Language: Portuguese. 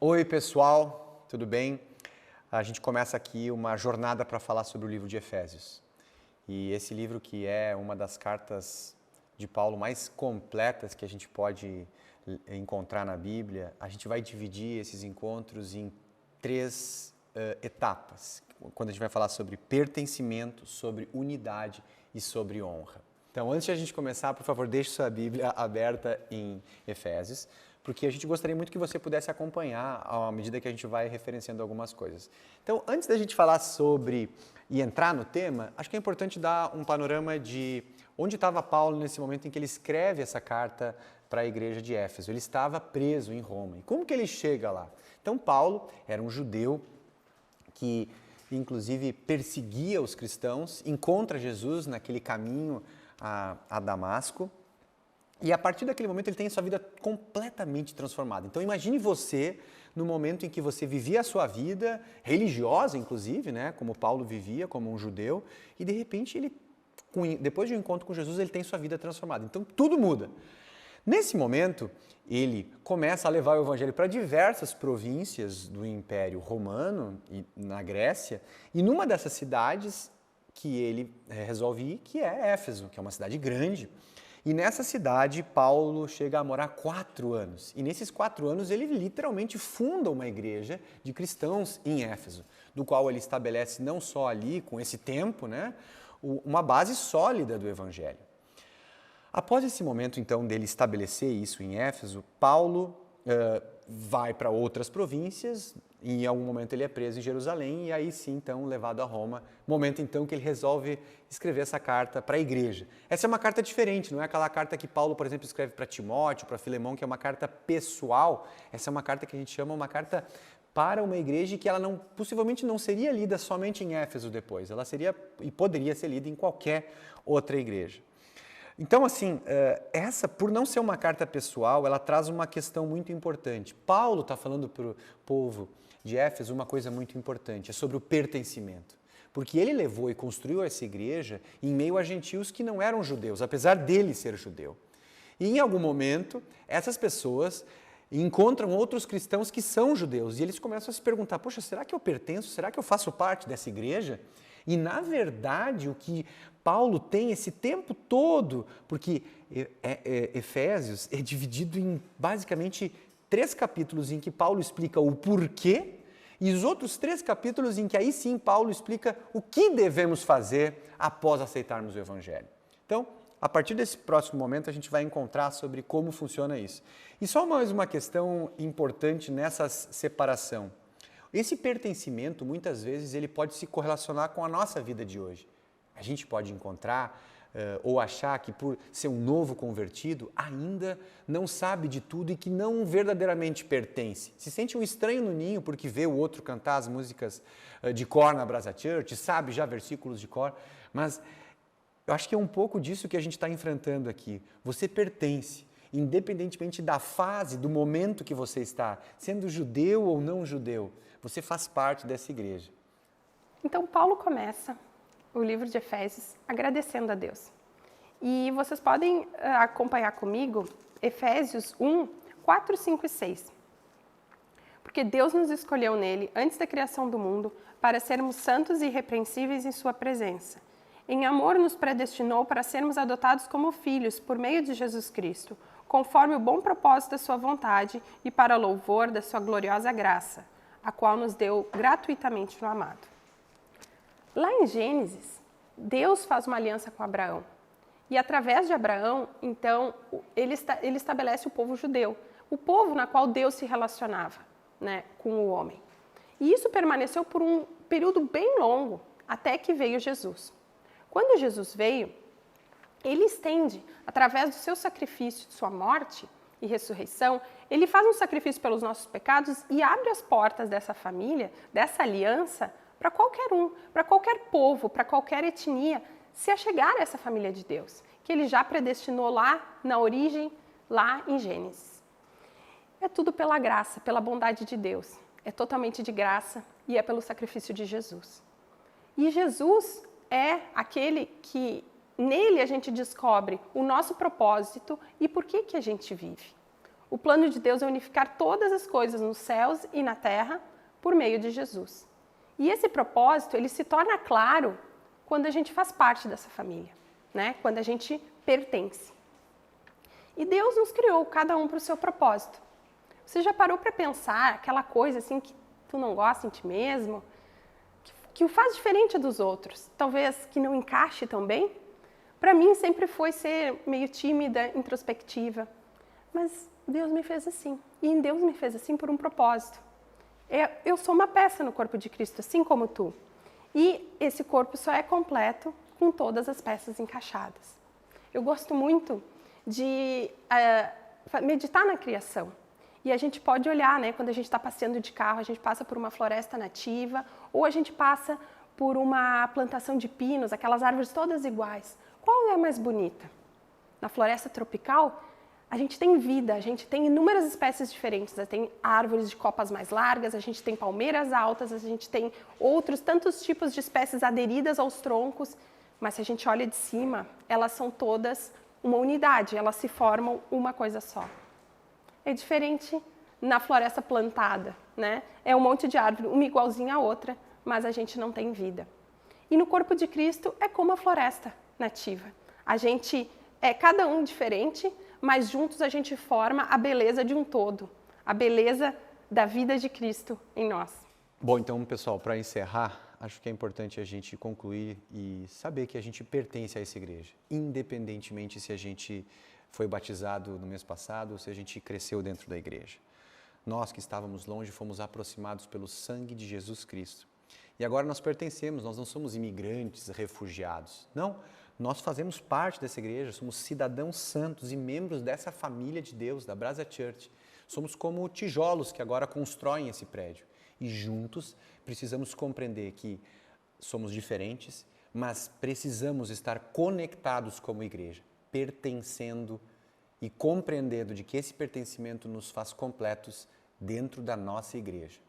Oi pessoal, tudo bem? A gente começa aqui uma jornada para falar sobre o livro de Efésios. E esse livro que é uma das cartas de Paulo mais completas que a gente pode encontrar na Bíblia, a gente vai dividir esses encontros em três etapas. Quando a gente vai falar sobre pertencimento, sobre unidade e sobre honra. Então, antes de a gente começar, por favor, deixe sua Bíblia aberta em Efésios, porque a gente gostaria muito que você pudesse acompanhar à medida que a gente vai referenciando algumas coisas. Então, antes da gente falar sobre e entrar no tema, acho que é importante dar um panorama de onde estava Paulo nesse momento em que ele escreve essa carta para a igreja de Éfeso. Ele estava preso em Roma. E como que ele chega lá? Então, Paulo era um judeu que, inclusive, perseguia os cristãos, encontra Jesus naquele caminho a Damasco, e a partir daquele momento ele tem sua vida completamente transformada. Então imagine você no momento em que você vivia a sua vida religiosa, inclusive, né, como Paulo vivia, como um judeu, e de repente ele, depois de um encontro com Jesus, ele tem sua vida transformada. Então tudo muda. Nesse momento, ele começa a levar o evangelho para diversas províncias do Império Romano e na Grécia, e numa dessas cidades que ele resolve ir, que é Éfeso, que é uma cidade grande. E nessa cidade, Paulo chega a morar 4 anos. E nesses 4 anos, ele literalmente funda uma igreja de cristãos em Éfeso, do qual ele estabelece não só ali, com esse tempo, né, uma base sólida do evangelho. Após esse momento, então, dele estabelecer isso em Éfeso, Paulo vai para outras províncias, e em algum momento ele é preso em Jerusalém, e aí sim, então, levado a Roma, momento então que ele resolve escrever essa carta para a igreja. Essa é uma carta diferente, não é aquela carta que Paulo, por exemplo, escreve para Timóteo, para Filemão, que é uma carta pessoal. Essa é uma carta que a gente chama uma carta para uma igreja que ela possivelmente não seria lida somente em Éfeso depois, ela seria e poderia ser lida em qualquer outra igreja. Então, assim, essa, por não ser uma carta pessoal, ela traz uma questão muito importante. Paulo está falando para o povo de Éfeso uma coisa muito importante, é sobre o pertencimento. Porque ele levou e construiu essa igreja em meio a gentios que não eram judeus, apesar dele ser judeu. E em algum momento, essas pessoas encontram outros cristãos que são judeus e eles começam a se perguntar, poxa, será que eu pertenço? Será que eu faço parte dessa igreja? E, na verdade, o que Paulo tem esse tempo todo, porque Efésios é dividido em, basicamente, 3 capítulos em que Paulo explica o porquê e os outros 3 capítulos em que aí sim Paulo explica o que devemos fazer após aceitarmos o Evangelho. Então, a partir desse próximo momento, a gente vai encontrar sobre como funciona isso. E só mais uma questão importante nessa separação. Esse pertencimento, muitas vezes, ele pode se correlacionar com a nossa vida de hoje. A gente pode encontrar ou achar que por ser um novo convertido, ainda não sabe de tudo e que não verdadeiramente pertence. Se sente um estranho no ninho porque vê o outro cantar as músicas de cor na Brasa Church, sabe já versículos de cor, mas eu acho que é um pouco disso que a gente está enfrentando aqui. Você pertence, independentemente da fase, do momento que você está, sendo judeu ou não judeu, você faz parte dessa igreja. Então, Paulo começa o livro de Efésios agradecendo a Deus. E vocês podem acompanhar comigo Efésios 1, 4, 5 e 6. Porque Deus nos escolheu nele, antes da criação do mundo, para sermos santos e irrepreensíveis em sua presença. Em amor nos predestinou para sermos adotados como filhos por meio de Jesus Cristo, conforme o bom propósito da sua vontade e para louvor da sua gloriosa graça, a qual nos deu gratuitamente no amado. Lá em Gênesis, Deus faz uma aliança com Abraão. E através de Abraão, então, ele estabelece o povo judeu, o povo na qual Deus se relacionava, né, com o homem. E isso permaneceu por um período bem longo, até que veio Jesus. Quando Jesus veio, ele estende, através do seu sacrifício, de sua morte e ressurreição, ele faz um sacrifício pelos nossos pecados e abre as portas dessa família, dessa aliança, para qualquer um, para qualquer povo, para qualquer etnia, se achegar a essa família de Deus, que ele já predestinou lá na origem, lá em Gênesis. É tudo pela graça, pela bondade de Deus. É totalmente de graça e é pelo sacrifício de Jesus. E Jesus é aquele que, nele a gente descobre o nosso propósito e por que a gente vive. O plano de Deus é unificar todas as coisas nos céus e na terra por meio de Jesus. E esse propósito, ele se torna claro quando a gente faz parte dessa família, né? Quando a gente pertence. E Deus nos criou, cada um para o seu propósito. Você já parou para pensar aquela coisa assim que tu não gosta em ti mesmo, que o faz diferente dos outros, talvez que não encaixe tão bem? Para mim sempre foi ser meio tímida, introspectiva, mas Deus me fez assim, e em Deus me fez assim por um propósito. Eu sou uma peça no corpo de Cristo, assim como tu, e esse corpo só é completo com todas as peças encaixadas. Eu gosto muito de meditar na criação. E a gente pode olhar, né, quando a gente está passeando de carro, a gente passa por uma floresta nativa, ou a gente passa por uma plantação de pinos, aquelas árvores todas iguais. Qual é a mais bonita? Na floresta tropical, a gente tem vida, a gente tem inúmeras espécies diferentes. Tem árvores de copas mais largas, a gente tem palmeiras altas, a gente tem outros tantos tipos de espécies aderidas aos troncos. Mas se a gente olha de cima, elas são todas uma unidade, elas se formam uma coisa só. É diferente na floresta plantada, né? É um monte de árvore, uma igualzinha à outra, mas a gente não tem vida. E no corpo de Cristo é como a floresta nativa. A gente é cada um diferente, mas juntos a gente forma a beleza de um todo, a beleza da vida de Cristo em nós. Bom, então, pessoal, para encerrar, acho que é importante a gente concluir e saber que a gente pertence a essa igreja, independentemente se a gente foi batizado no mês passado ou se a gente cresceu dentro da igreja. Nós que estávamos longe fomos aproximados pelo sangue de Jesus Cristo. E agora nós pertencemos, nós não somos imigrantes, refugiados. Não, nós fazemos parte dessa igreja, somos cidadãos santos e membros dessa família de Deus, da Brasa Church. Somos como tijolos que agora constroem esse prédio. E juntos precisamos compreender que somos diferentes, mas precisamos estar conectados como igreja, pertencendo e compreendendo de que esse pertencimento nos faz completos dentro da nossa igreja.